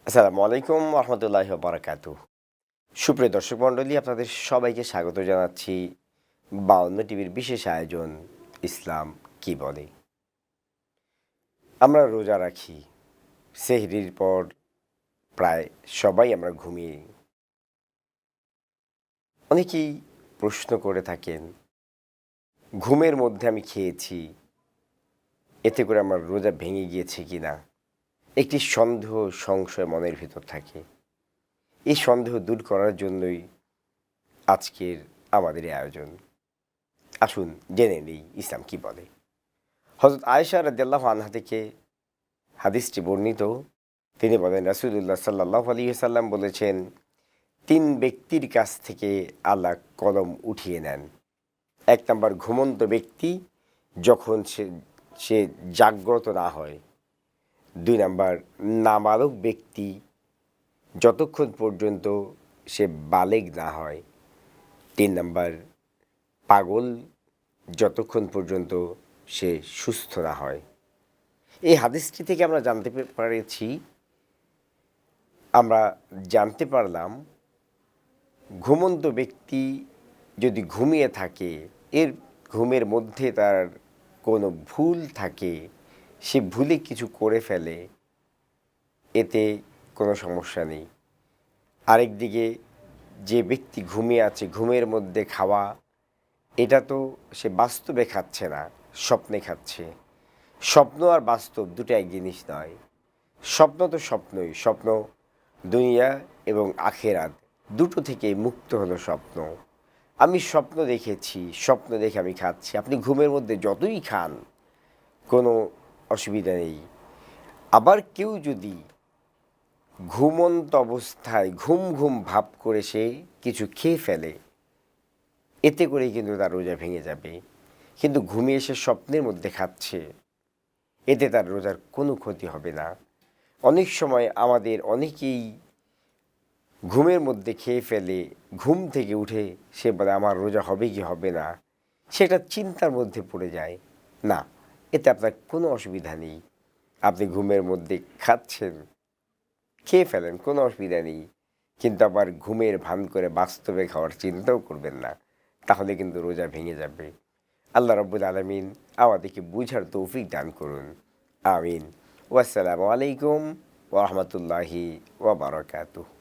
আসসালামু আলাইকুম রহমতুল্লাহি বারাকাতু। সুপ্রিয় দর্শক মণ্ডলী, আপনাদের সবাইকে স্বাগত জানাচ্ছি ৫২ টিভির বিশেষ আয়োজন ইসলাম কি বলে। আমরা রোজা রাখি, সেহরির পর প্রায় সবাই আমরা ঘুমিয়ে। অনেকেই প্রশ্ন করে থাকেন, ঘুমের মধ্যে আমি খেয়েছি, এতে করে আমার রোজা ভেঙে গিয়েছে কিনা। একটি সন্দেহ সংশয় মনের ভিতর থাকে। এই সন্দেহ দূর করার জন্যই আজকের আমাদের এই আয়োজন। আসুন জেনে নেই ইসলাম কি বলে। হযরত আয়েশা রাদিয়াল্লাহু আনহা থেকে হাদিসটি বর্ণিত। তিনি বলেন, রাসূলুল্লাহ সাল্লাল্লাহু আলাইহি ওয়াসাল্লাম বলেছেন, ৩ ব্যক্তির কাছ থেকে আল্লাহ কলম উঠিয়ে নেন। ১ নাম্বার ঘুমন্ত ব্যক্তি, যখন সে জাগ্রত না হয়। ২ নাম্বার নাবালক ব্যক্তি, যতক্ষণ পর্যন্ত সে বালেগ না হয়। ৩ নাম্বার পাগল, যতক্ষণ পর্যন্ত সে সুস্থ না হয়। এই হাদিসটি থেকে আমরা জানতে পারলাম ঘুমন্ত ব্যক্তি যদি ঘুমিয়ে থাকে, এর ঘুমের মধ্যে তার কোনো ভুল থাকে, সে ভুলে কিছু করে ফেলে, এতে কোনো সমস্যা নেই। আরেকদিকে যে ব্যক্তি ঘুমিয়ে আছে, ঘুমের মধ্যে খাওয়া, এটা তো সে বাস্তবে খাচ্ছে না, স্বপ্নে খাচ্ছে। স্বপ্ন আর বাস্তব দুটো এক জিনিস নয়। স্বপ্ন তো স্বপ্নই, স্বপ্ন দুনিয়া এবং আখেরাত দুটো থেকেই মুক্ত হলো স্বপ্ন। আমি স্বপ্ন দেখেছি, স্বপ্ন দেখে আমি খাচ্ছি। আপনি ঘুমের মধ্যে যতই খান, কোনো অসুবিধা নেই। আবার কেউ যদি ঘুমন্ত অবস্থায় ঘুম ঘুম ভাব করে সে কিছু খেয়ে ফেলে, এতে করেই কিন্তু তার রোজা ভেঙে যাবে। কিন্তু ঘুমিয়ে সে স্বপ্নের মধ্যে খাচ্ছে, এতে তার রোজার কোনো ক্ষতি হবে না। অনেক সময় আমাদের অনেকেই ঘুমের মধ্যে খেয়ে ফেলে, ঘুম থেকে উঠে সে বলে আমার রোজা হবে কি হবে না, সেটা চিন্তার মধ্যে পড়ে যায়। না, এতে আপনার কোনো অসুবিধা নেই। আপনি ঘুমের মধ্যে খাচ্ছেন, খেয়ে ফেলেন, কোনো অসুবিধা নেই। কিন্তু আবার ঘুমের ভান করে বাস্তবে খাওয়ার চিন্তাও করবেন না, তাহলে কিন্তু রোজা ভেঙে যাবে। আল্লাহ রাব্বুল আলামিন আমাদেরকে বুঝার তৌফিক দান করুন। আমিন। ওয়াসসালামু আলাইকুম ওয়া রাহমাতুল্লাহি ওয়া বারাকাতুহু।